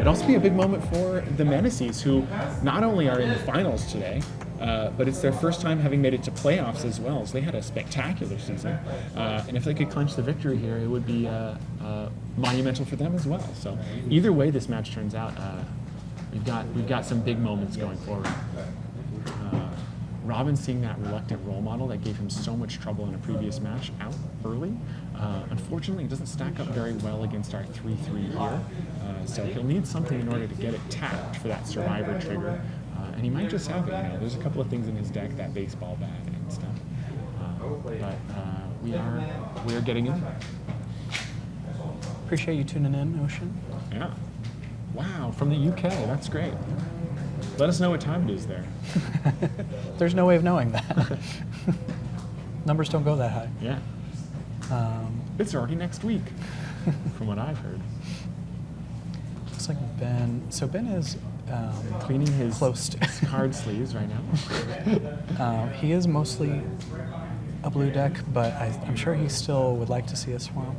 it'd also be a big moment for the Menaces, who not only are in the finals today, but it's their first time having made it to playoffs as well. So they had a spectacular season, and if they could clinch the victory here, it would be monumental for them as well. So either way this match turns out, we've got some big moments going forward. Robin seeing that reluctant role model that gave him so much trouble in a previous match out early. Unfortunately, it doesn't stack up very well against our 3-3 here. So he'll need something in order to get it tapped for that survivor trigger. And he might just have it. There's a couple of things in his deck, that baseball bat and stuff. But we are getting in. Appreciate you tuning in, Ocean. Yeah. Wow, from the UK. That's great. Let us know what time it is there. There's no way of knowing that. Numbers don't go that high. Yeah. It's already next week, from what I've heard. Looks like Ben. So Ben is cleaning his close to card sleeves right now. He is mostly a blue deck, but I'm sure he still would like to see a swamp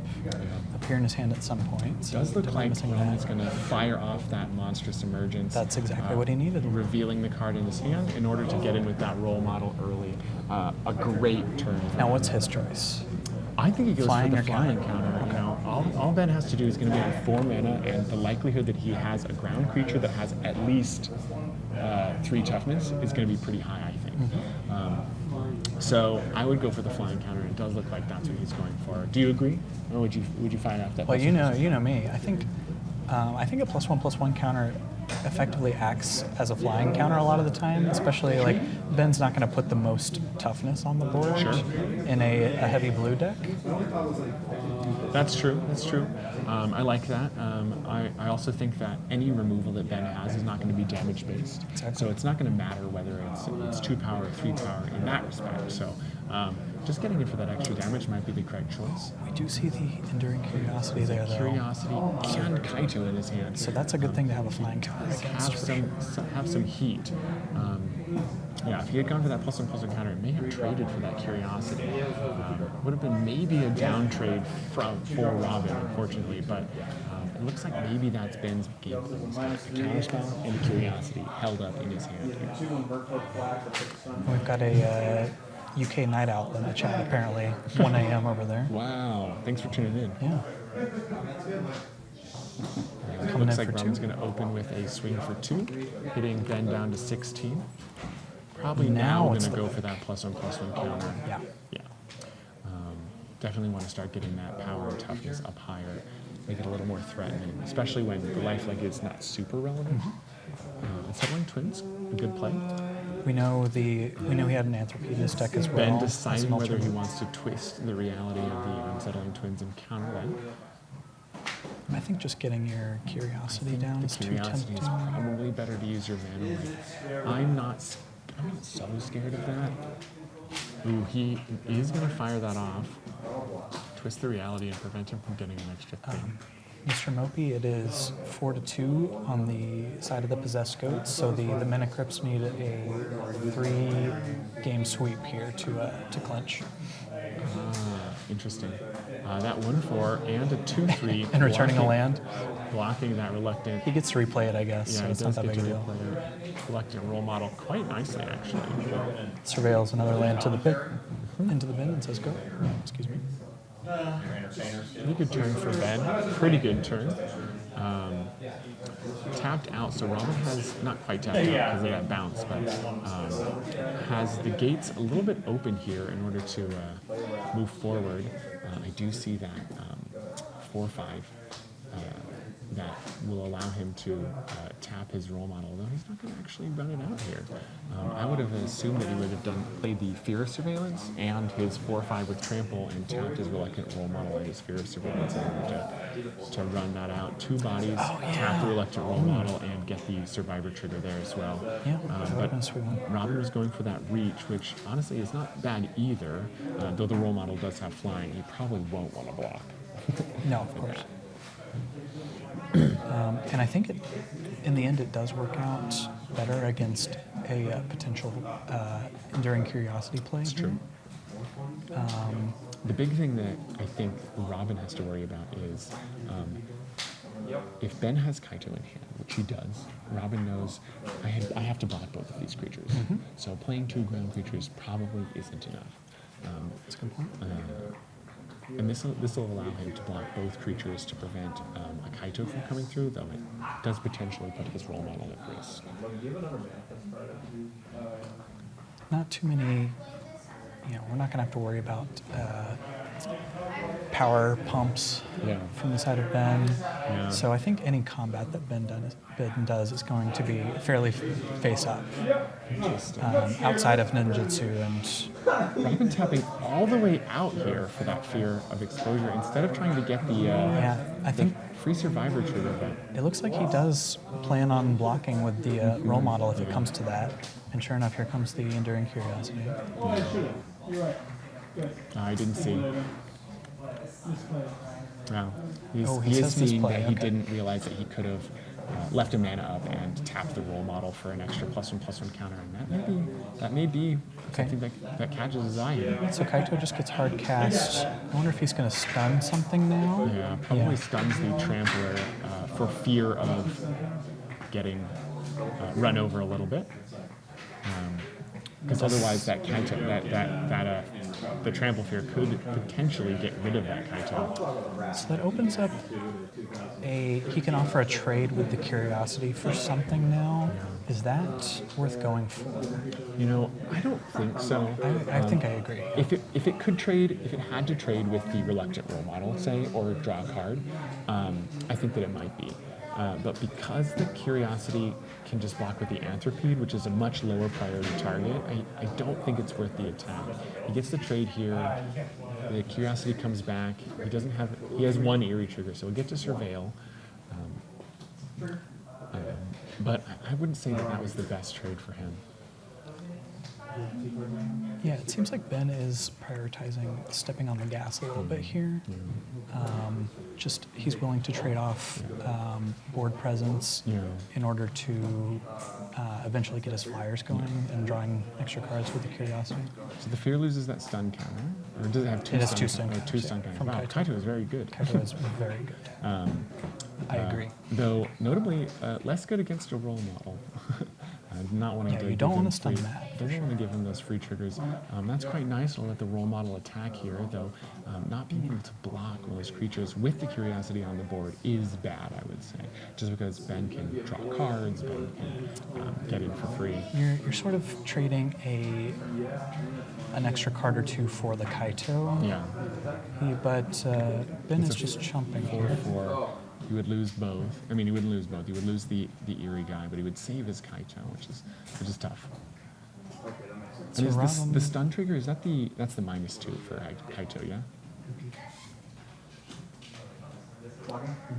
appear in his hand at some point. So does look like Roman's going to fire off that monstrous emergence. That's exactly what he needed. Revealing the card in his hand in order to get in with that role model early. A great turn. Now, what's his choice? I think he goes Flying for the or flying counter? counter. All Ben has to do is going to be on 4 mana, and the likelihood that he has a ground creature that has at least 3 toughness is going to be pretty high, I think. So I would go for the flying counter. It does look like that's what he's going for. Do you agree, or would you find out that? Well, you know me. I think a +1/+1 counter effectively acts as a flying counter a lot of the time, especially like Ben's not going to put the most toughness on the board in a heavy blue deck. That's true. I like that. I also think that any removal that Ben has is not going to be damage based. Exactly. So it's not going to matter whether it's 2 power or 3 power in that respect. So just getting in for that extra damage might be the correct choice. We do see the Enduring Curiosity there, though. Curiosity and Kaito in his hand. So that's a good thing to have a flying counter against. Have some heat. Yeah, if he had gone for that +1/+1 counter, it may have traded for that Curiosity. Would have been maybe a down trade for Robin, unfortunately, but it looks like maybe that's Ben's game plan. He's got the counterspell and the Curiosity held up in his hand. We've got a UK night owl in the chat, apparently, 1 a.m. over there. Wow, thanks for tuning in. Yeah. It looks like Robin's going to open with a swing for 2, hitting Ben down to 16. Probably now going to go for that +1/+1 counter. Yeah. Definitely want to start getting that power and toughness up higher, make it a little more threatening, especially when the lifelink is not super relevant. Unsettling Twins, a good play. We know he had an Anthropy in his deck as well. Ben deciding whether he wants to twist the reality of the Unsettling Twins and counter that. I think just getting your Curiosity down is too Curiosity tempting. is probably better to use your mana. I'm not so scared of that. Ooh, he is going to fire that off, twist the reality, and prevent him from getting an extra thing. Mr. Mopey, it is 4-2 on the side of the possessed goats, so the Mana Cryps need a 3-game sweep here to clinch. Interesting. That 1/4 and a 2/3. And returning a land. Blocking that reluctant. He gets to replay it, I guess, Yeah, so he it's not does that get big to a deal. replay a reluctant role model quite nicely, actually. Surveils another land to the pit, into the bin, and says go. Excuse me. Pretty good turn for Ben. Pretty good turn. Tapped out, so Robin has not quite tapped out because of that bounce, but has the gates a little bit open here in order to move forward. I do see that 4/5 that will allow him to tap his role model, though he's not going to actually run it out here. I would have assumed that he would have played the Fear of Surveillance and his 4/5 with Trample and tapped his Reluctant role model and his Fear of Surveillance in order to run that out. 2 bodies, tap the Reluctant role model, and get the Survivor trigger there as well. Yeah, But Robin was going for that reach, which honestly is not bad either, though the role model does have flying. He probably won't want to block. No, of course. And I think in the end it does work out better against a potential Enduring Curiosity play. It's true. The big thing that I think Robin has to worry about is if Ben has Kaito in hand, which he does, Robin knows I have to block both of these creatures. So playing 2 ground creatures probably isn't enough. That's a good point. And this will allow him to block both creatures to prevent a Kaito from coming through, though it does potentially put his role model at risk. Not too many, we're not going to have to worry about power pumps from the side of Ben. Yeah. So I think any combat that Ben does is going to be fairly face up. Outside of ninjutsu and Robin tapping all the way out here for that fear of exposure instead of trying to get the I think free survivor trigger. it looks like he does plan on blocking with the role model if it comes to that. And sure enough, here comes the enduring curiosity. I didn't see. Wow. He He is says seeing misplay, that he okay. didn't realize that he could have left a mana up and tapped the role model for an extra +1/+1 counter, and that may be something that catches his eye here. So Kaito just gets hard cast. I wonder if he's going to stun something now. Yeah, probably stuns the Trampler for fear of getting run over a little bit. Because otherwise, that Kaito, the Trample Fear could potentially get rid of that Kaito. So that opens up he can offer a trade with the curiosity for something now. Is that worth going for? I don't think so. I think I agree. If it had to trade with the Reluctant Role Model, say, or draw a card, I think that it might be. But because the Curiosity can just block with the Anthropede, which is a much lower priority target, I don't think it's worth the attack. He gets the trade here. The Curiosity comes back. He has 1 Eerie trigger, so he'll get to Surveil. But I wouldn't say that was the best trade for him. Yeah, it seems like Ben is prioritizing stepping on the gas a little bit here. He's willing to trade off board presence in order to eventually get his flyers going and drawing extra cards with the curiosity. So the Fear loses that stun counter, or does it have 2 It has stun 2 stun counters? counters, 2 stun yeah, counters. from Wow, Kaito. Kaito is very good. Kaito is very good. I agree. Though, notably, less good against a role model. Not wanting to you don't give want him to stun free- that, for Doesn't sure. want to give him those free triggers. That's quite nice to let the role model attack here, though not being able to block one of those creatures with the Curiosity on the board is bad, I would say. Just because Ben can draw cards, Ben can get in for free. You're sort of trading an extra card or 2 for the Kaito. Yeah. But Ben is just chumping here. 4/4. You would lose both. I mean, he wouldn't lose both. He would lose the Eerie guy, but he would save his Kaito, which is tough. So And is Robin- the stun trigger, that's the -2 for Kaito, yeah?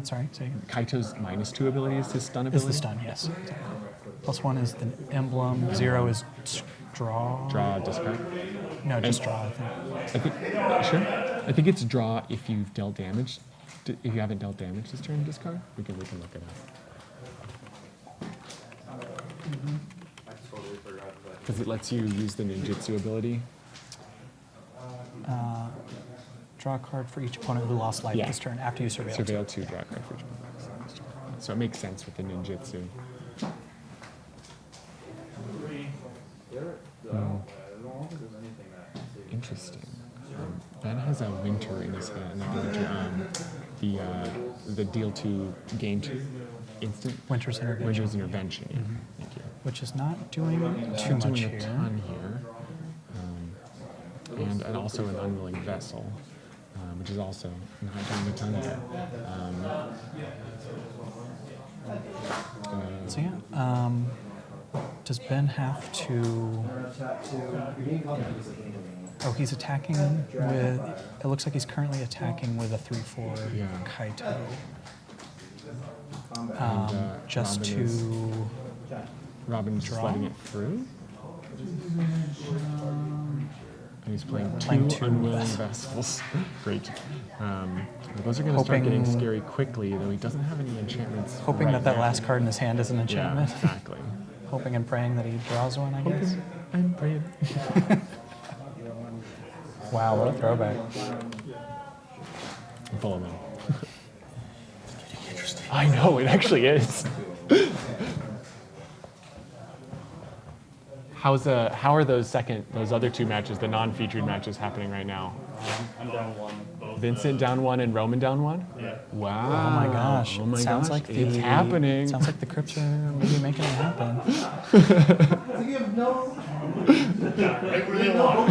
Sorry, say again. Kaito's -2 ability is his stun Is ability? the stun, yes. +1 is the emblem, 0 is draw. Draw, discard. No, just draw, I think. I think, sure. I think it's draw if you've dealt damage. If you haven't dealt damage this turn, discard. We can look it up. Because it lets you use the ninjutsu ability. Draw a card for each opponent who lost life Yeah. this turn after you surveil. Surveil 2, draw a card for each one. So it makes sense with the ninjutsu. Interesting. Ben has a winter in his hand. Not winter. The deal 2, gain 2 instant. Winter's Intervention. Winter's intervention. Yeah. Thank you. Which is not doing too Not much doing here. a ton here. And also an unwilling vessel, which is also not doing a ton here. So yeah, does Ben have to? Oh, he's attacking with. It looks like he's currently attacking with a 3/4 Yeah. Kaito. And, Just Robin's just draw? letting it through. And he's playing Playing two two unwilling vessels. vessels. Great. Those are going to start getting Hoping- scary quickly, though he doesn't have any enchantments. hoping right that now. last card in his hand is an Yeah, enchantment. exactly. Hoping and praying that he draws one, I guess. I'm praying. Wow, what a throwback. Follow me. I know, it actually is. How are those other two matches, the non-featured matches, happening right now? I'm down one. Both Vincent down one and Roman down one? Yeah. Wow. Oh my gosh. Oh my sounds gosh. like It's happening. Sounds like the Cryps are maybe making it happen. Right where they want.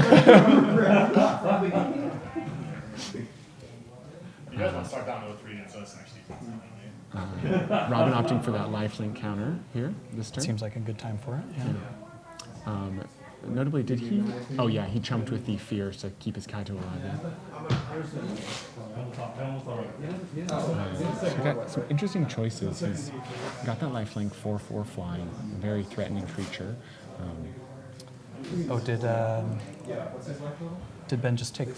You guys want to start down 0-3, and so it's next season. Robin opting for that lifelink counter here this turn. Seems like a good time for it. Yeah. Notably, did he? Oh yeah, he chumped with the fear to keep his Kaito alive. So we got some interesting choices. He's got that lifelink 4/4 flying, a very threatening creature. Oh, did Ben just take?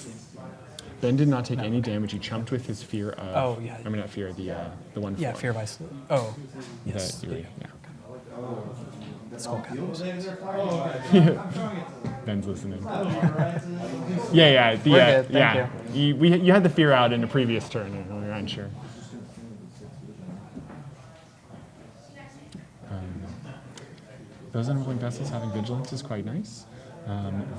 Ben did not take any damage. He chumped with his fear of. Oh yeah. I mean, not fear. The one. Yeah, fear by. Oh, yes. The Yuri, yeah. Skull Cows. Ben's listening. Yeah. We're good, thank You had the fear out in a previous turn, and we were unsure. Those unwilling vessels having vigilance is quite nice.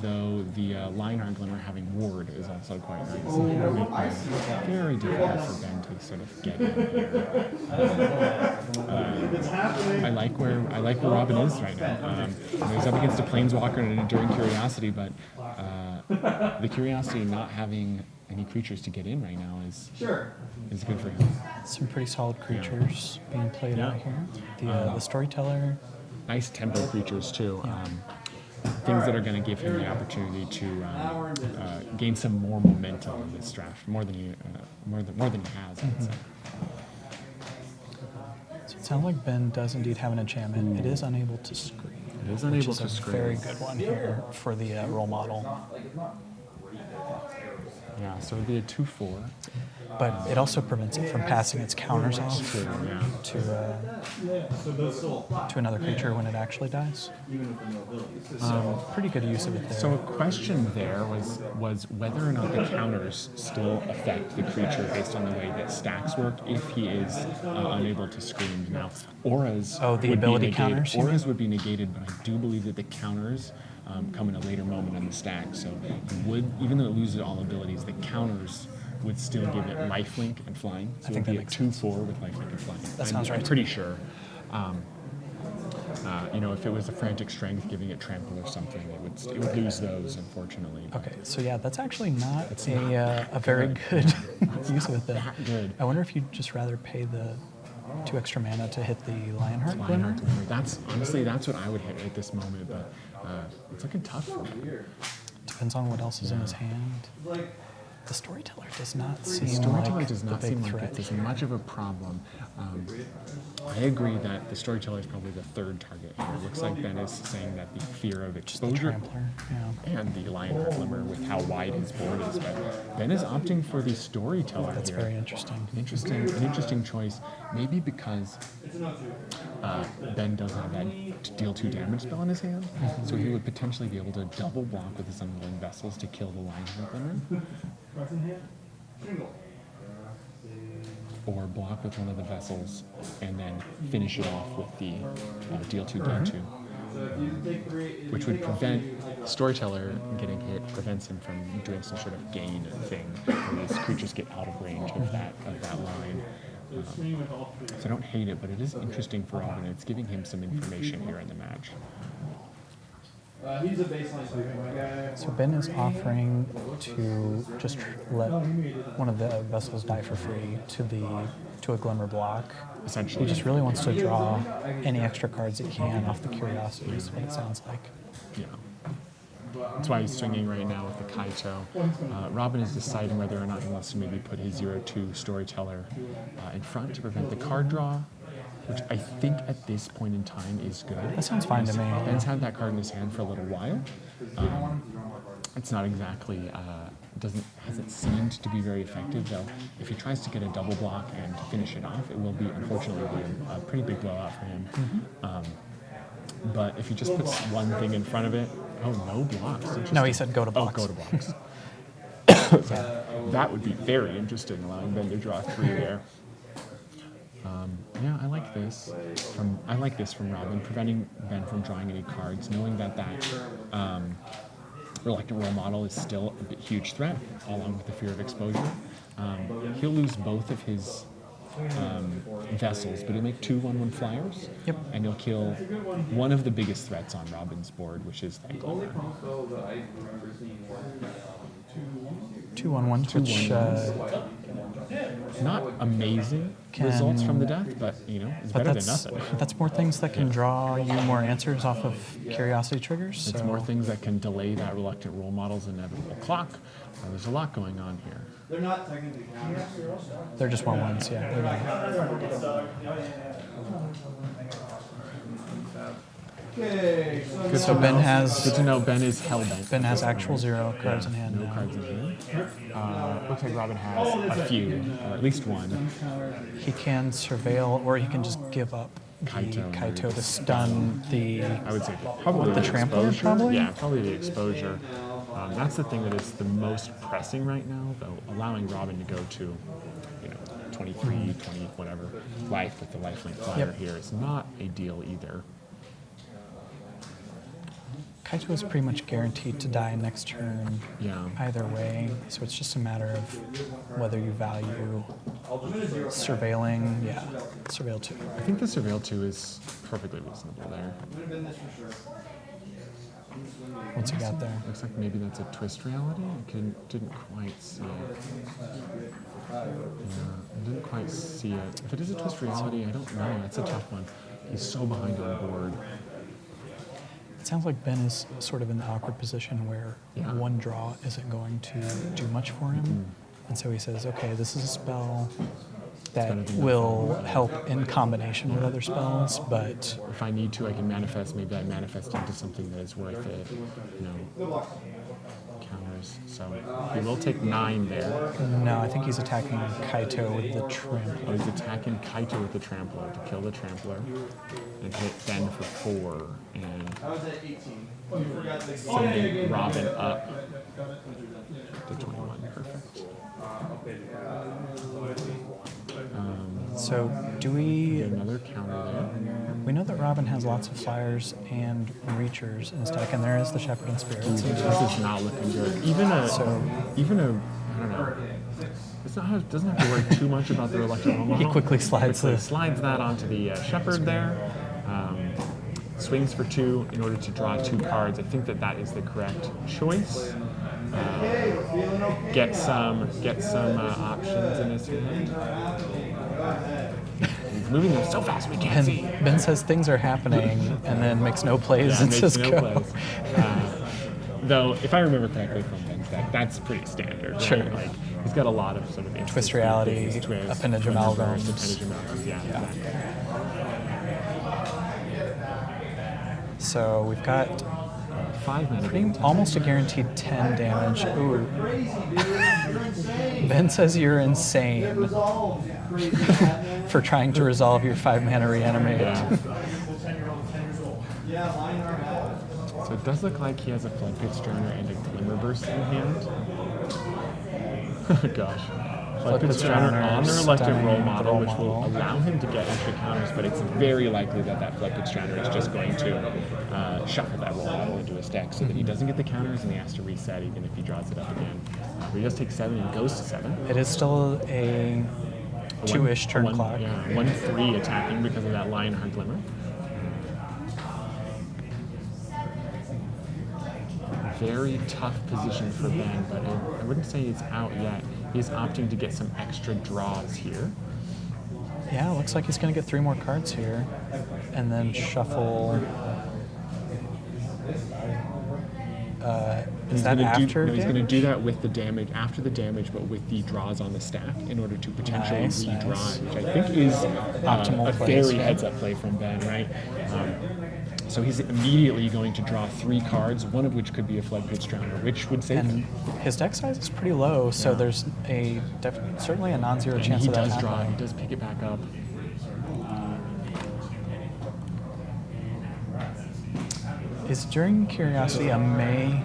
Though the Lionheart Glimmer having ward is also quite nice. It would make it very difficult for Ben to sort of get in here. I like where Robin is right now. He's up against a Planeswalker and an Enduring Curiosity, but the Curiosity not having any creatures to get in right now is good for him. Some pretty solid creatures being played out here. The Storyteller. Nice tempo creatures too. Things that are going to give him the opportunity to gain some more momentum in this draft, more than he has. I would say. So it sounds like Ben does indeed have an enchantment. It is unable to scream. It is unable which is to scream. Very good one here for the role model. Yeah, so it would be a 2/4. But it also prevents it from passing its counters off Yeah. to another creature when it actually dies. So pretty good use of it there. So a question there was whether or not the counters still affect the creature based on the way that stacks work if he is unable to scream. Now, auras the would ability be negated. counters, you Auras would be negated, but I do believe that the counters come in a later moment on the stack. So even though it loses all abilities, the counters would still give it lifelink and flying. So I think it would be that a makes 2/4 with lifelink and flying. That sounds right I'm to pretty me. sure. If it was a frantic strength giving it trample or something, it would lose those, unfortunately. Okay, so yeah, that's actually not It's a very good use of it then. That good. I wonder if you'd just rather pay the 2 extra mana to hit the Lionheart Glimmer. Lionheart Glimmer. That's what I would hit at this moment, but it's looking tough for him. Depends on what else is in his hand. The Storyteller does not seem Storyteller like does the not big seem like threat it's as here. much of a problem. I agree that the Storyteller is probably the third target here. It looks like Ben is saying that the fear of The exposure Trampler, yeah. and the Lionheart Glimmer with how wide his board is, but Ben is opting for the Storyteller That's here. very interesting. An interesting choice. Maybe because Ben doesn't have that deal 2 damage spell in his hand, so he would potentially be able to double block with his Unwilling Vessels to kill the Lionheart Glimmer. Or block with one of the vessels and then finish it off with the deal 2 gain 2. Which would prevent Storyteller getting hit, prevents him from doing some sort of gain thing where his creatures get out of range of that line. So I don't hate it, but it is interesting for Robin. It's giving him some information here in the match. He's a baseline sweeper, my guy. So Ben is offering to just let one of the vessels die for free to a Glimmer block. Essentially. He just really wants to draw any extra cards he can off the Curiosity, is what it sounds like. Yeah. That's why he's swinging right now with the Kaito. Robin is deciding whether or not he wants to maybe put his 0/2 Storyteller in front to prevent the card draw, which I think at this point in time is good. That sounds fine to me. Ben's had that card in his hand for a little while. It's not exactly, hasn't seemed to be very effective, though. If he tries to get a double block and finish it off, it will be, unfortunately, a pretty big blowout for him. But if he just puts one thing in front of it, no blocks. No, he said go to blocks. Oh, go to blocks. So that would be very interesting, allowing Ben to draw 3 there. Yeah, I like this. I like this from Robin, preventing Ben from drawing any cards, knowing that reluctant role model is still a huge threat, along with the fear of exposure. He'll lose both of his vessels, but he'll make 2/1/1 flyers. Yep. And he'll kill one of the biggest threats on Robin's board, which is that Glimmer. 2/1/1, which Not amazing results from the death, but it's better than nothing. that's more things that can draw you more answers off of curiosity triggers. It's so more things that can delay that reluctant role model's inevitable clock. There's a lot going on here. They're not technically counters. they're just 1/1s, yeah. They're not. Okay, So Ben has Good to know Ben is hellbent. Ben has actual 0 cards in hand No now. cards in hand. Looks like Robin has a few, or at least one. He can surveil, or he can just give up the Kaito to stun the. I would say probably the trampler, exposure. probably? Yeah, probably the exposure. That's the thing that is the most pressing right now, though. Allowing Robin to go to, 23, 20, whatever life with the lifelink flyer Yep. here is not a deal either. Kaito is pretty much guaranteed to die next turn. Yeah. Either way, so it's just a matter of whether you value surveilling. Yeah, surveil 2. I think the Surveil 2 is perfectly reasonable there. What's he got there? Looks like maybe that's a twist reality. I didn't quite see it. Yeah, I didn't quite see it. If it is a twist reality, I don't know. That's a tough one. He's so behind on board. It sounds like Ben is sort of in the awkward position where Yeah. one draw isn't going to do much for him. And so he says, okay, this is a spell that better than will help in combination with other spells, but If I need to, I can manifest. Maybe I manifest into something that is worth it. Counters. So he will take 9 there. no, I think he's attacking Kaito with the trample. Oh, he's attacking Kaito with the Trampler to kill the Trampler and hit Ben for 4 and I was at 18. You forgot the sending Robin up to 21. Perfect. So do we? Another counter there. We know that Robin has lots of flyers and reachers in his deck, and there is the Shepherd and Spirits. This is not looking good. Even a, I don't know. Doesn't have to worry too much about the reluctant role model. He quickly slides Slides that onto the Shepherd there. Swings for 2 in order to draw 2 cards. I think that is the correct choice. Get some options in his hand. He's moving them so fast we can't see. And Ben says things are happening, and then makes no plays Yeah, and makes says no go. plays. Though, if I remember correctly from Ben's deck, that's pretty standard. Right? Sure. Like he's got a lot of sort of instance Twist reality, twist, appendage reverse, amalgams. appendage amalgams. Yeah, exactly. So we've got 5 mana. almost a guaranteed 10 damage. Ooh. Ben says you're insane for trying to resolve your 5 mana reanimate. Yeah. So it does look like he has a Floodpit Drowner and a Glimmer Burst in hand. Gosh. Floodpit Drowner on the reluctant role model, which will allow him to get extra counters, but it's very likely that Floodpit Drowner is just going to shuffle that role model into his deck so that he doesn't get the counters and he has to reset even if he draws it up again. But he does take 7 and goes to 7. It is still a 2-ish turn clock. Yeah, 1/3 attacking because of that Lionheart Glimmer. Very tough position for Ben, but I wouldn't say he's out yet. He's opting to get some extra draws here. Yeah, looks like he's going to get 3 more cards here, and then shuffle. Is that after? He's going to do that with the damage, after the damage, but with the draws on the stack in order to potentially Nice, redraw nice. it, which I think is Optimal a plays, very yeah. heads-up play from Ben, right? So he's immediately going to draw 3 cards, one of which could be a Floodpit Drowner, which would save And him. his deck size is pretty low, so Yeah. there's certainly a non-zero And chance he of that does draw, happening. he does pick it back up. Is during Curiosity a May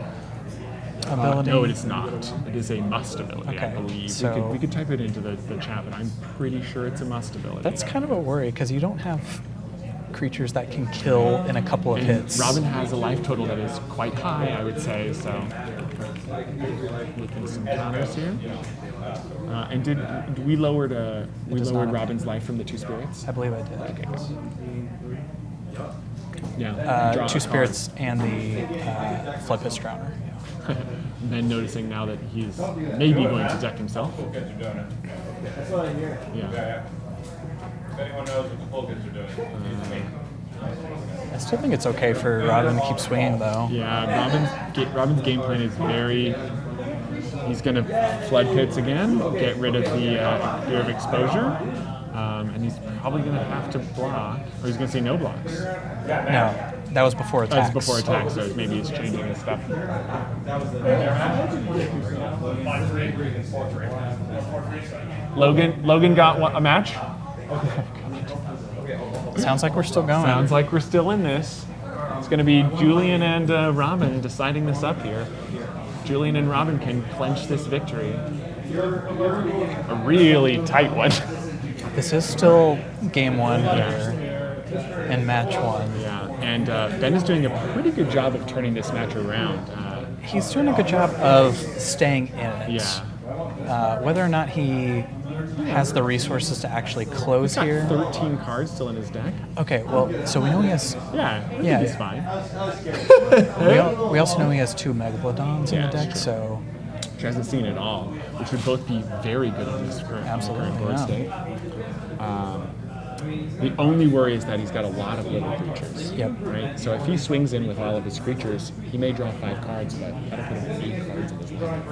ability? No, it is not. It is a must ability, I Okay, believe. so- We could type it into the chat, but I'm pretty sure it's a must ability. That's kind of a worry because you don't have creatures that can kill in a couple of And hits. Robin has a life total that is quite high, I would say, so making some counters here. And we lowered does not Robin's life from the 2 spirits? I believe I did. Okay, good. Yeah. draw a 2 card. spirits and the Flood Pits Drowner. Yeah. And then noticing now that he's maybe going to deck himself. That's what I hear. Yeah. If anyone knows what the full kids are doing, I still think it's okay for Robin to keep swinging though. Yeah, Robin's game plan is very. He's going to flood pits again, get rid of the fear of exposure, and he's probably going to have to block, or he's going to say no blocks. No, that was before That was attacks. before attack, so maybe he's changing his stuff. Logan got a match. Sounds like we're still going. Sounds like we're still in this. It's going to be Julian and Robin deciding this up here. Julian and Robin can clench this victory. A really tight one. This is still game 1 here and match 1. Yeah, and Ben is doing a pretty good job of turning this match around. He's doing a good job of staying in it. Yeah. Whether or not he has the resources to actually close He's got here. 13 cards still in his deck. Okay, well, so we know he has. Yeah, I think Yeah, he's yeah. fine. We also know he has 2 Megalodons in Yeah, the that's deck, true. so Which hasn't seen it all, which would both be very good on this current Absolutely, board yeah. state. The only worry is that he's got a lot of little creatures. Yep. Right? So if he swings in with all of his creatures, he may draw 5 cards, but that'll put him 8 cards in his line.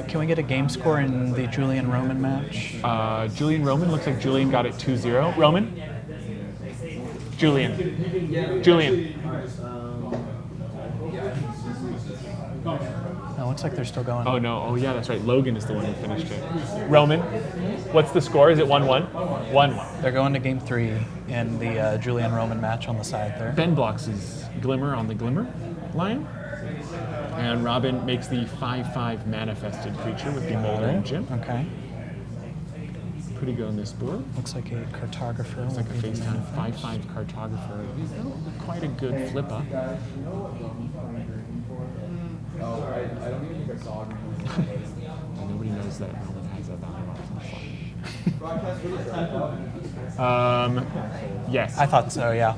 can we get a game score in the Julian Roman match? Julian Roman, looks like Julian got it 2-0. Roman? Julian. No, it looks like they're still going. Oh no, oh yeah, that's right. Logan is the one who finished it. Roman, what's the score? Is it 1-1? 1-1. They're going to game 3 in the Julian Roman match on the side there. Ben blocks his Glimmer on the Glimmer line. And Robin makes the 5/5 manifested creature with the Molder Engine. Okay. Pretty good on this board. Looks like a cartographer. It's like a will be the FaceTime manifest. 5/5 cartographer. Quite a good flip up. Nobody knows that Roman has a value flush. Yes. I thought so, yeah.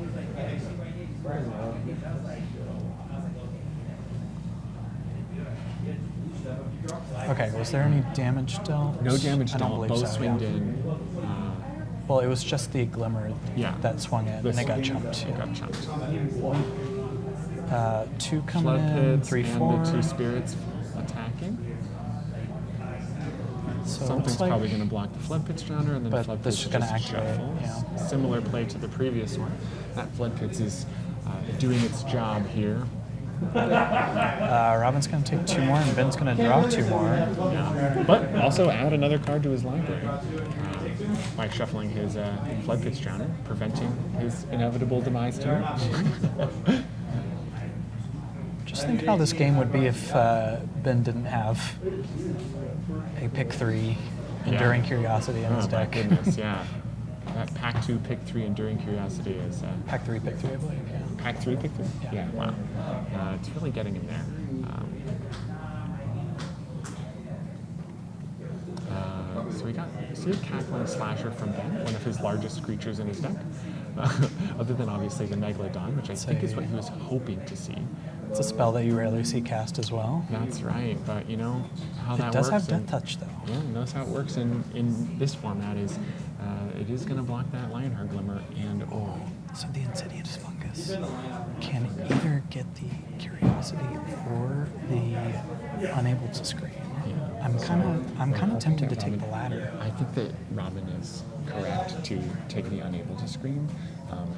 Okay, was there any damage dealt? No damage I don't dealt. believe Both so, swinged yeah. in. Well, it was just the Glimmer Yeah. that swung in, and it got chumped. It got chumped. 2 coming Flood in, pits 3, and 4. the 2 spirits attacking. So it Something's looks like probably going to block the Flood Pits Drowner, and then But Flood this Pits is gonna just activate, shuffles. yeah. Similar play to the previous one. That Flood Pits is doing its job here. Robin's going to take 2 more, and Ben's going to draw 2 more. Yeah. But also add another card to his library by shuffling his Flood Pits Drowner, preventing his inevitable demise to it. Just think how this game would be if Ben didn't have a pick 3 Enduring Curiosity in his Oh my deck. goodness, yeah. That Pack 2, Pick 3 Enduring Curiosity is... Pack 3, pick 3, I believe, yeah. Pack 3, Pick 3? Yeah. Wow. It's really getting him there. So we got see a Cackling Slasher from Ben, one of his largest creatures in his deck. Other than obviously the Megalodon, which I think is what he was hoping to see. It's a spell that you rarely see cast as well. That's right, but you know how that It does works. have Death Touch, though. Yeah, knows how it works in this format is it is going to block that Lionheart Glimmer and or. So the Insidious Fungus can either get the Curiosity or the Unable to Scream. Yeah. I'm kind of tempted to that take Robin- the latter. I think that Robin is correct to take the Unable to Scream,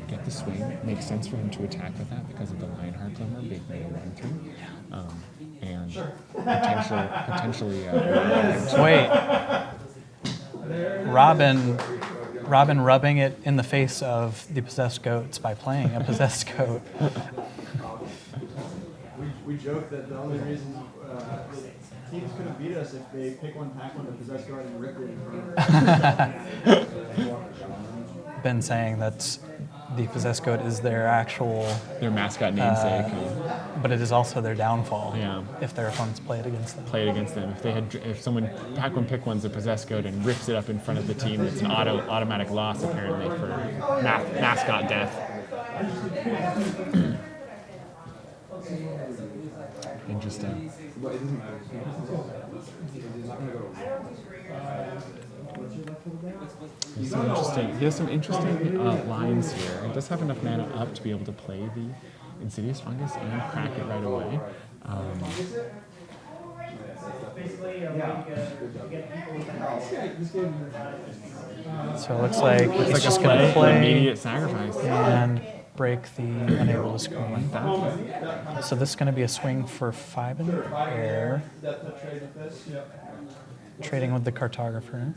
get the swing. Makes sense for him to attack with that because of the Lionheart Glimmer, big way to run through, and potentially. Wait. Robin Robin rubbing it in the face of the possessed goats by playing a possessed goat. We joke that the only reason teams couldn't beat us if they pick one, pack one, the possessed guard, and rip it in front of Ben saying that the possessed goat is their actual, Their mascot namesake. but it is also their downfall. Yeah. If their opponents play it against them. Play it against them. If someone pack one pick one's a possessed goat and rips it up in front of the team, it's an automatic loss apparently for mascot death. Interesting. He has some interesting lines here. He does have enough mana up to be able to play the Insidious Fungus and crack it right away. So it looks like he's It's just like going to an play immediate sacrifice. and break the unable to screen. Like that. So this is going to be a swing for 5 in the air, trading with the cartographer.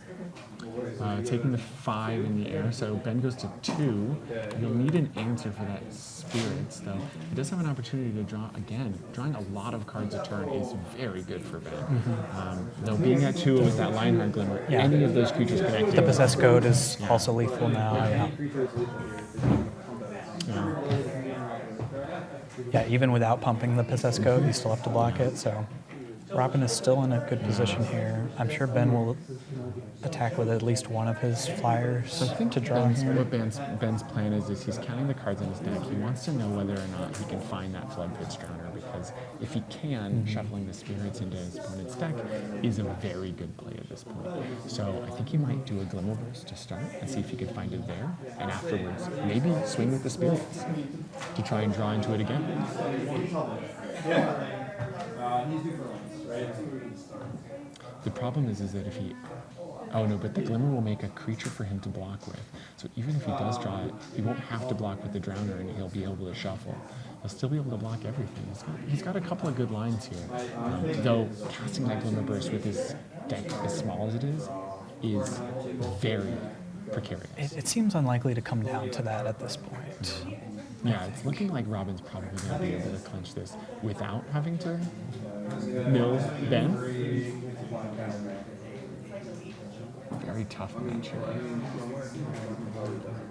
Taking the 5 in the air, so Ben goes to 2. You'll need an answer for that Spirits, though. He does have an opportunity to draw again. Drawing a lot of cards a turn is very good for Ben. Though being at 2 with that Lionheart Glimmer, Yeah. any of those creatures connected. The possessed goat is also lethal now. Yeah, even without pumping the possessed goat, you still have to block it. So Robin is still in a good position here. I'm sure Ben will attack with at least one of his flyers So I think to draw here. what Ben's plan is he's counting the cards in his deck. He wants to know whether or not he can find that Flood Pitch Drowner, because if he can, shuffling the Spirits into his opponent's deck is a very good play at this point. So I think he might do a Glimmerverse to start and see if he can find it there, and afterwards maybe swing with the Spirits to try and draw into it again. The problem is that if he... Oh no, but the Glimmer will make a creature for him to block with. So even if he does draw it, he won't have to block with the Drowner and he'll be able to shuffle. He'll still be able to block everything. He's got a couple of good lines here. Though casting that Glimmer Burst with his deck as small as it is very precarious. It seems unlikely to come down to that at this point. Yeah, it's looking like Robin's probably going to be able to clinch this without having to mill Ben. Very tough match here.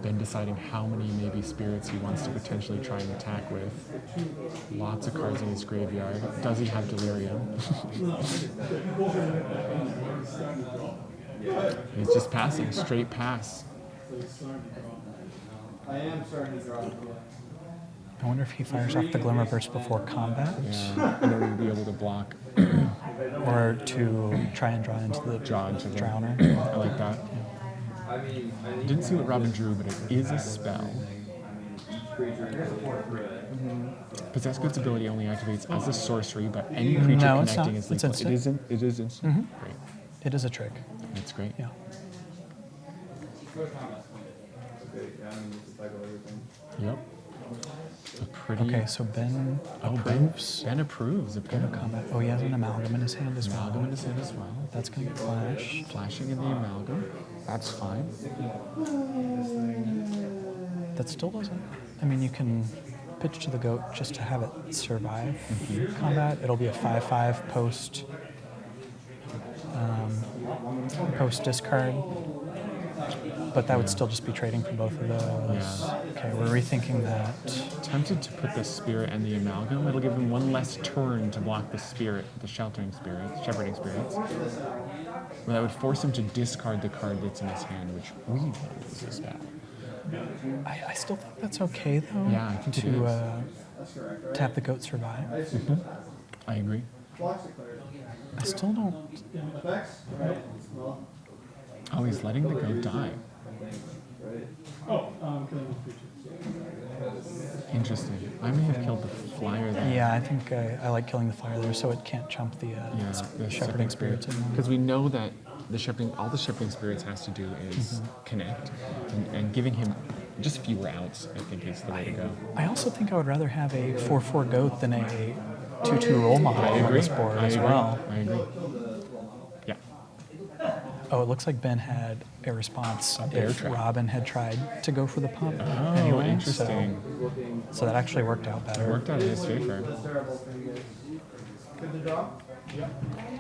Ben deciding how many maybe Spirits he wants to potentially try and attack with. Lots of cards in his graveyard. Does he have Delirium? He's just passing, straight pass. I am starting to draw. I wonder if he fires off the Glimmer Burst before combat, Yeah, in order to be able to block. or to try and draw into the Drowner. I like that. Didn't see what Robin drew, but it is a spell. Possessed Goat's ability only activates as a sorcery, but any creature No, it's connecting not. is It's lethal. instant. It is instant. Great. It is a trick. That's great. Yeah. Yep. A pretty. Okay, so Ben approves. Ben approves. Go to combat. Oh, he has an amalgam in his hand as well. Amalgam in his hand as well. That's going to get flashed. Flashing in the amalgam. That's fine. That still doesn't. I mean, you can pitch to the goat just to have it survive combat. It'll be a 5/5 post discard. But that would still just be trading for both of those. Yeah. Okay, we're rethinking that. Tempted to put the Spirit and the amalgam. It'll give him one less turn to block the Spirit, the Shepherding Spirits. Well, that would force him to discard the card that's in his hand, which we know is a spell. I still think that's okay, though. Yeah, I think it to have the goat survive. I agree. I still don't. Oh, he's letting the goat die. Interesting. I may have killed the flyer there. Yeah, I think I like killing the flyer there, so it can't chump the The shepherding spirits anymore. Because we know that all the shepherding spirits has to do is connect, and giving him just fewer outs, I think, is the way to go. I also think I would rather have a 4/4 goat than a 2/2 role model on this board as well. I agree. Yeah. Oh, it looks like Ben had a response bear if trap. Robin had tried to go for the pump Oh, anyway. interesting. So that actually worked out It better. worked out in his favor. Terrible thing is. Good to draw? I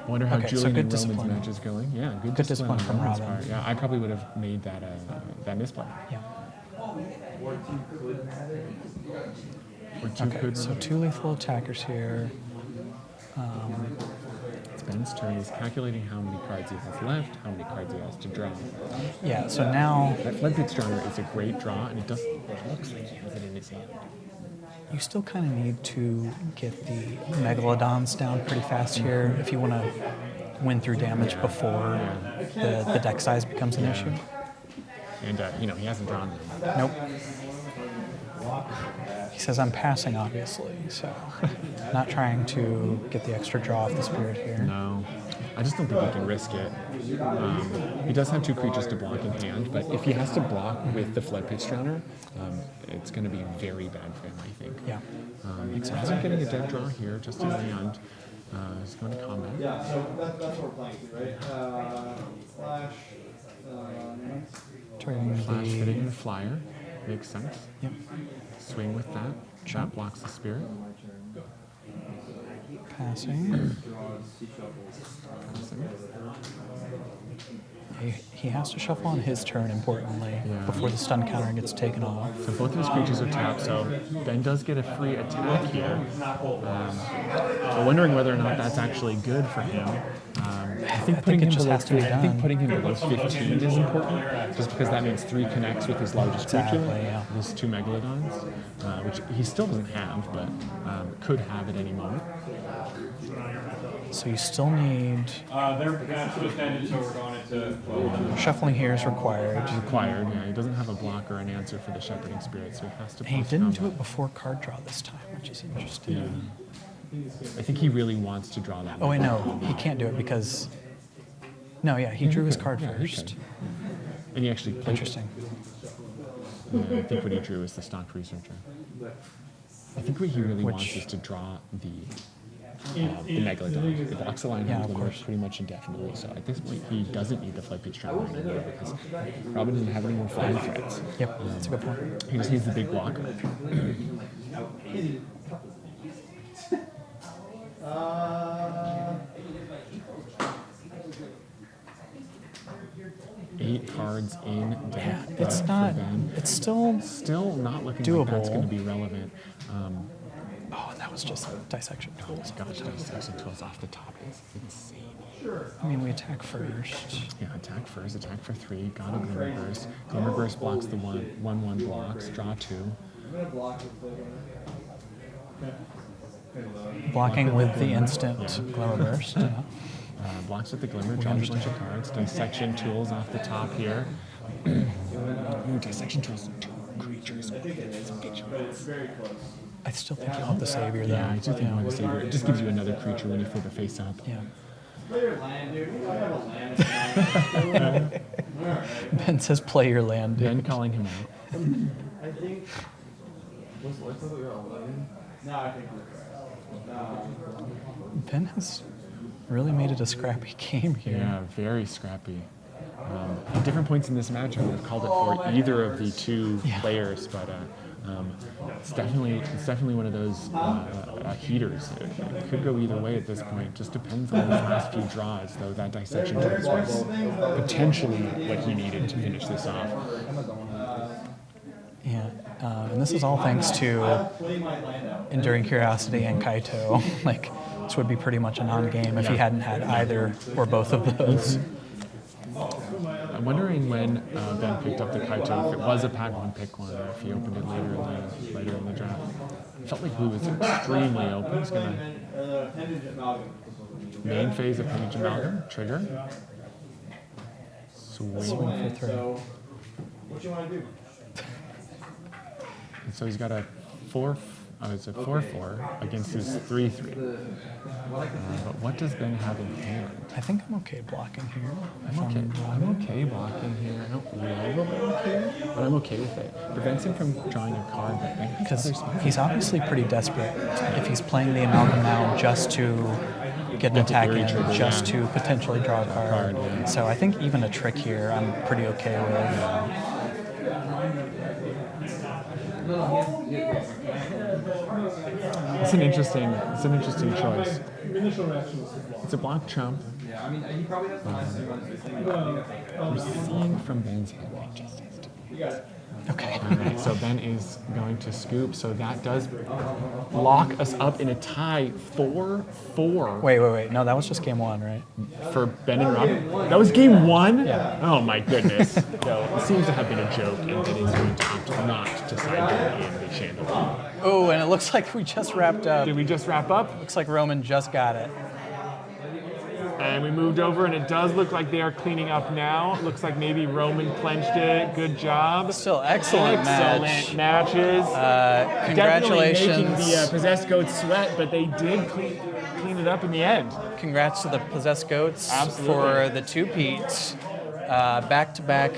wonder how Okay, so Julian good and Roman's discipline. match is going. Yeah, good Good discipline discipline on from Roman's Robin. part. Yeah, I probably would have made that that misplay. Yeah. Or two could matter. Or two Okay, could. so 2 lethal attackers here. It's Ben's turn. He's calculating how many cards he has left, how many cards he has to draw. Yeah, so now That Flood Pit Strider is a great draw, and it looks like he has it in his hand. you still kind of need to get the Megalodons down pretty fast here if you want to win through damage before the deck size becomes an issue. And, he hasn't drawn them. Nope. He says, I'm passing, obviously, so not trying to get the extra draw off the Spirit here. No. I just don't think he can risk it. He does have 2 creatures to block in hand, but if he has to block with the Flood Pit Strider, it's going to be very bad for him, I think. Yeah. He hasn't getting a dead draw here, just in land. He's going to combat. Yeah, so that's what we're playing to, right? Flash. Turning Flash the... hitting the flyer. Makes sense. Yep. Swing with that. That blocks the spirit. Passing. He has to shuffle on his turn, importantly, before the stun counter gets taken off. So both of his creatures are tapped, so Ben does get a free attack here. We're wondering whether or not that's actually good for him. I think putting him it just below has to be 15 I think done. putting him below 15 is important, just because that means 3 connects with his largest creature, Exactly, yeah. his 2 Megalodons, which he still doesn't have, but could have at any moment. So you still need... Their match just ended, so we're going into. Shuffling here is required. Required, yeah. He doesn't have a block or an answer for the Shepherding Spirit, so he has to. He post didn't do combat. it before card draw this time, which is interesting. Yeah. I think he really wants to draw that. Oh, wait, no. He can't do it because... No, yeah, he drew his card Yeah, he first. could. And he actually played. Interesting. Yeah, I think what he drew is the stock researcher. I think what he really wants Which- is to draw the Megalodon. It blocks the line Yeah, of of the course. pretty much indefinitely. So at this point, he doesn't need the Flight Page Traveler anymore because Robin doesn't have any more flying threats. Yep, that's a good point. He just needs the big blocker. Eight cards in deck. It's for not... Ben. It's still... Still not looking like that's Doable. going to be relevant. Oh, and that was just dissection tools. Gosh, dissection tools off the top is insane. I mean, we attack first. Yeah, attack first, attack for 3, got a Glimmer Burst. Glimmer Burst blocks the 1/1 blocks, draw 2. I'm gonna block with Blocking with the instant Glimmer Burst. Yeah. Blocks with the Glimmer, draws a bunch of cards. Dissection tools off the top here. Dissection tools, 2 creatures. I still think you'll have the Savior, though. Yeah, I do think I'm going to save it. It just gives you another creature when you flip a face up. Yeah. Play your land, dude. You don't have a land. Ben says, play your land, dude. Ben calling him out. I think. No, I think we're Ben has really made it a scrappy game here. Yeah, very scrappy. At different points in this match, I would have called it for either of the 2 players, but it's definitely one of those heaters. It could go either way at this point. Just depends on the last few draws, though. That dissection tools was potentially what he needed to finish this off. Yeah. And this is all thanks to Enduring Curiosity and Kaito. Like, this would be pretty much a non-game if he hadn't had either or both of those. I'm wondering when Ben picked up the Kaito, if it was a pack one, pick one, or if he opened it later in the draft. It felt like blue was extremely open. He's gonna main phase of Appendage Amalgam, trigger. Swing. Swing for 3. So, what you want to do? And so he's got a 4/4 against his 3/3. But what does Ben have in hand? I think I'm okay blocking here. I'm okay blocking here. I don't love a block here, but I'm okay with it. Prevents him from drawing a card, but Because he's obviously pretty desperate if he's playing the Amalgam now just to get an Get the attack eerie in trigger, just yeah. to potentially draw a card. yeah. So I think even a trick here, I'm pretty okay with. It's an interesting choice. It's a block trump. Yeah, I mean, he probably has the last thing on his thing. We're seeing from Ben's hand that it just has to be. You got it. Okay. All right, so Ben is going to scoop, so that does lock us up in a tie 4-4 Wait. No, that was just game 1, right? for Ben and Robin. That was game 1? Yeah. Oh my goodness. So it seems to have been a joke, and Ben is going to opt not to side dirty in the chandelier. Oh, and it looks like we just wrapped up. Did we just wrap up? Looks like Roman just got it. And we moved over, and it does look like they are cleaning up now. It looks like maybe Roman clenched it. Good job. Still excellent match. matches. Congratulations. Definitely making the possessed goats sweat, but they did clean it up in the end. Congrats to the Possessed Goats Absolutely. for the two-peat. Back-to-back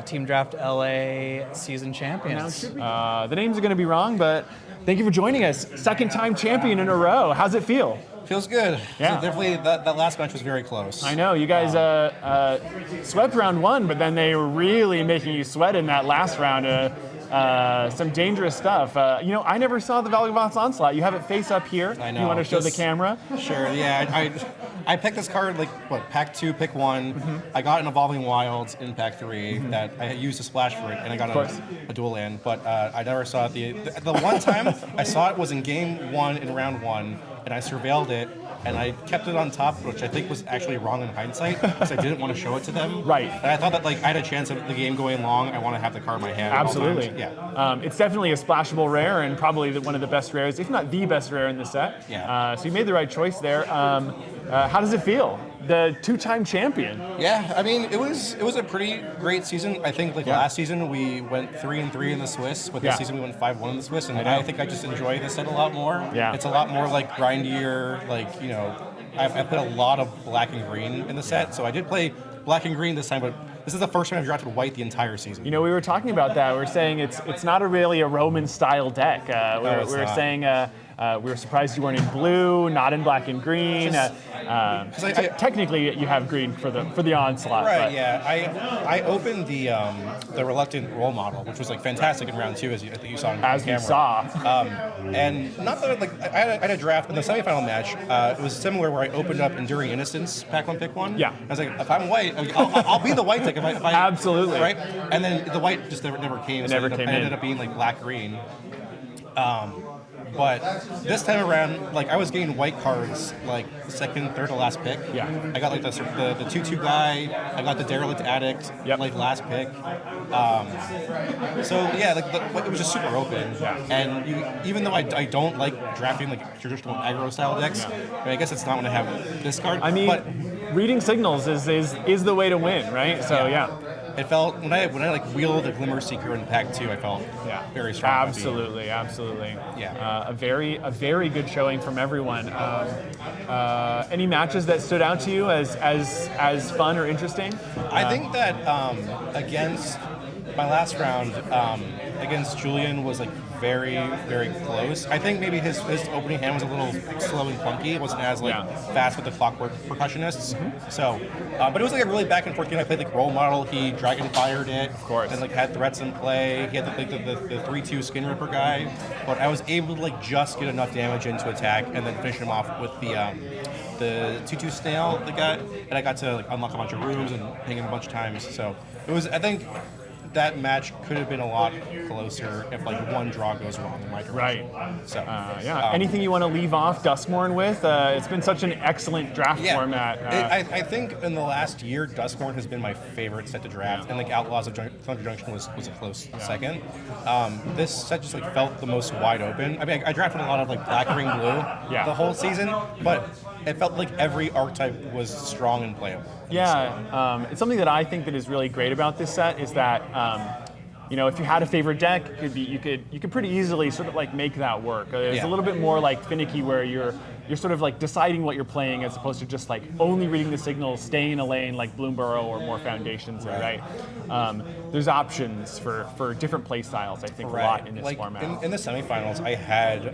Team Draft LA season champions. The names are going to be wrong, but thank you for joining us. Second time champion in a row. How's it feel? Feels good. Yeah. So definitely that last match was very close. I know you guys swept round 1, but then they were really making you sweat in that last round. Some dangerous stuff. I never saw the Valiant Onslaught. You have it face up here. I know. You want to show the This- camera? Sure, yeah. I picked this card pack 2, pick 1. Mm-hmm. I got an Evolving Wilds in pack 3 that I used a splash for it, and I got course. a dual land. But I never saw it. The one time I saw it was in game 1 in round 1, and I surveilled it. And I kept it on top, which I think was actually wrong in hindsight, because I didn't want to show it to them. Right. And I thought that I had a chance of the game going long. I want to have the card in my hand. at all Absolutely. times. Yeah. It's definitely a splashable rare and probably one of the best rares, if not the best rare in the set. Yeah. So you made the right choice there. How does it feel? The two-time champion. Yeah, I mean it was a pretty great season. I think last season we went 3-3 in the Swiss, but this Yeah. season we went 5-1 in the Swiss, and I know. I think I just enjoy this set a lot more. Yeah. It's a lot more grindier, I put a lot of black and green in the set, so I did play black and green this time, but this is the first time I've drafted white the entire season. We were talking about that. We were saying it's not really a Roman style deck. We were not. saying we were surprised you weren't in blue, not in black and green. Technically, you have green for the onslaught. Right, but yeah. I opened the reluctant role model, which was fantastic in round 2, as I think you saw on As we camera. saw. And not that I had a draft in the semifinal match. It was similar where I opened up Enduring Innocence, pack 1, pick 1. Yeah. I was like, if I'm white, I'll be the white deck. If I Absolutely. right. And then the white just never came. It never came I in. ended up being black green. But this time around, I was getting white cards second, third to last pick. Yeah. I got the 2/2 guy. I got the Derelict Addict. Yep. Last pick. So yeah, it was just super open. Yeah. And even though I don't like drafting traditional aggro style decks, I guess it's not when I have this card. I mean, but reading signals is the way to win, right? So yeah. it felt when I wheeled the Glimmer Seeker in pack 2, I felt very strong. Absolutely. Yeah. A very good showing from everyone. Any matches that stood out to you as fun or interesting? I think that against my last round against Julian was very, very close. I think maybe his opening hand was a little slow and clunky. It wasn't as fast with the Clockwork Percussionists. So, but it was a really back and forth game. I played role model. He dragon fired it, of course, and had threats in play. He had the 3/2 Skin Ripper guy, but I was able to just get enough damage into attack and then finish him off with the 2/2 Snail that got, and I got to unlock a bunch of rooms and ping him a bunch of times. So it was, I think, that match could have been a lot closer if one draw goes wrong in my direction. Right. So anything you want to leave off Duskmorn with? It's been such an excellent draft format. I think in the last year, Duskmorn has been my favorite set to draft, and Outlaws of Thunder Junction was a close second. This set just felt the most wide open. I mean, I drafted a lot of black, green, blue the whole season, but it felt like every archetype was strong and playable. It's something that I think that is really great about this set is that if you had a favorite deck, you could pretty easily sort of make that work. It's a little bit more finicky where you're sort of like deciding what you're playing as opposed to just like only reading the signals, staying in a lane like Bloomborough or more Foundations, right? There's options for different play styles, I think, a lot in this like format. in the semifinals, I had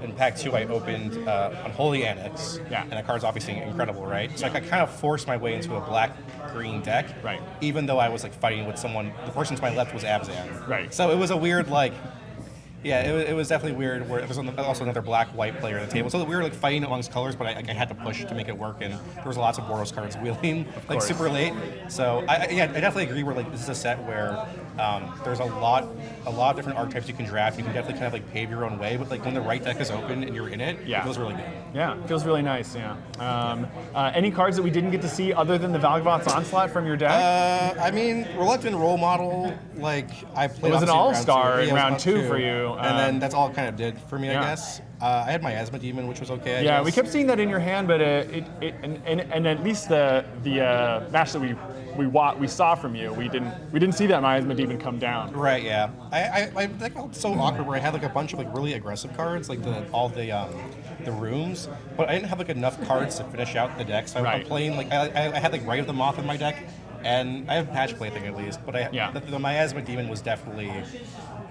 in Pack 2, I opened Unholy Annex, and that card's obviously incredible, right? So I kind of forced my way into a black-green deck, Right. even though I was like fighting with someone. The person to my left was Abzan, Right. So it was a weird like. Yeah, it was definitely weird. Where there was also another black-white player at the table, so we were like fighting amongst colors, but I had to push to make it work, and there was lots of Boros cards wheeling like super late. So I definitely agree. Where like this is a set where there's a lot of different archetypes you can draft. You can definitely kind of like pave your own way, but like when the right deck is open and you're in it, it feels really good. Yeah, it feels really nice. Yeah. Any cards that we didn't get to see other than the Valgavott's Onslaught from your deck? I mean, Reluctant Role Model, like I played. It was an obviously all-star in it was round 2 for you. and then that's all it kind of did for me, yeah. I guess. I had my Asthma Demon, which was okay. I Yeah, guess. we kept seeing that in your hand, but and at least the match that we saw from you, we didn't see that Miasma Demon come down. Right. Yeah. I felt so awkward where I had like a bunch of like really aggressive cards, like all the rooms, but I didn't have like enough cards to finish out the deck. So I'm playing like I had like Rite of the Moth in my deck, and I have Patch Play thing at least, but the Miasma Demon was definitely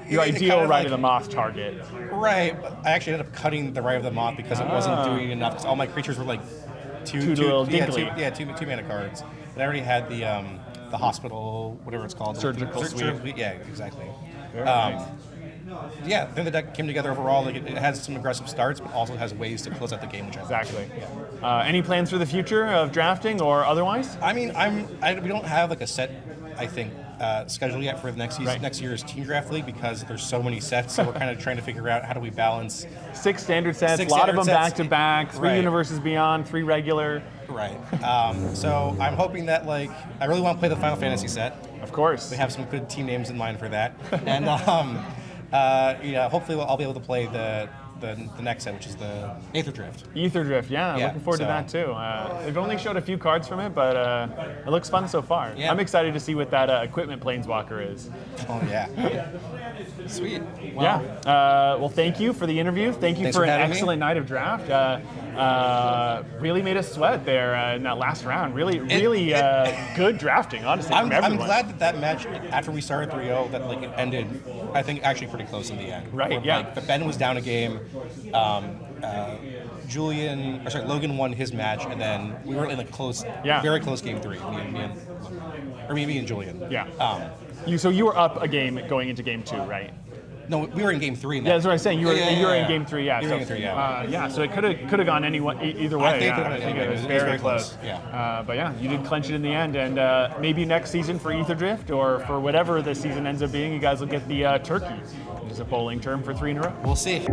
your ideal Rite of the Moth target. Right, but I actually ended up cutting the Rite of the Moth because it wasn't doing enough. Because all my creatures were like two mana cards. And I already had the hospital, whatever it's called, Surgical Suite. Yeah, exactly. Nice. Yeah, then the deck came together overall. Like it has some aggressive starts, but also has ways to close out the game, which I like. Exactly. Any plans for the future of drafting or otherwise? I mean, we don't have like a set, I think, schedule yet for the next year's Team Draft League because there's so many sets. So we're kind of trying to figure out how do we balance 6 standard sets, a Six lot of them standard back sets. to back, 3 Right. Universes Beyond, 3 regular. Right. So I'm hoping that like I really want to play the Final Fantasy set. Of course. We have some good team names in mind for that, and hopefully I'll be able to play the next set, which is the Aether Drift. Ether Drift, yeah, looking forward to that too. They've only showed a few cards from it, but it looks fun so far. Yeah. I'm excited to see what that equipment planeswalker is. Oh yeah. Sweet. Wow. Yeah. Well, thank you for the interview. Thank you Thanks for for an having me. excellent night of draft. Really made us sweat there in that last round. Really good drafting, honestly, from I'm everyone. glad that match after we started 3-0 that like it ended. I think actually pretty close in the end. Right, Where, yeah. Like, the Ben was down a game. Logan won his match, and then we were in a close, very close game 3. Me and Julian. Yeah. You were up a game going into game 2, right? No, we were in game 3. Yeah, that's what I was saying. You were Yeah. in game 3, yeah. You were in game 3, yeah. So it could have gone either way. I think it was very close. Yeah. But yeah, you did clinch it in the end, and maybe next season for Ether Drift or for whatever the season ends up being, you guys will get the turkey, which is a bowling term for 3 in a row. We'll see.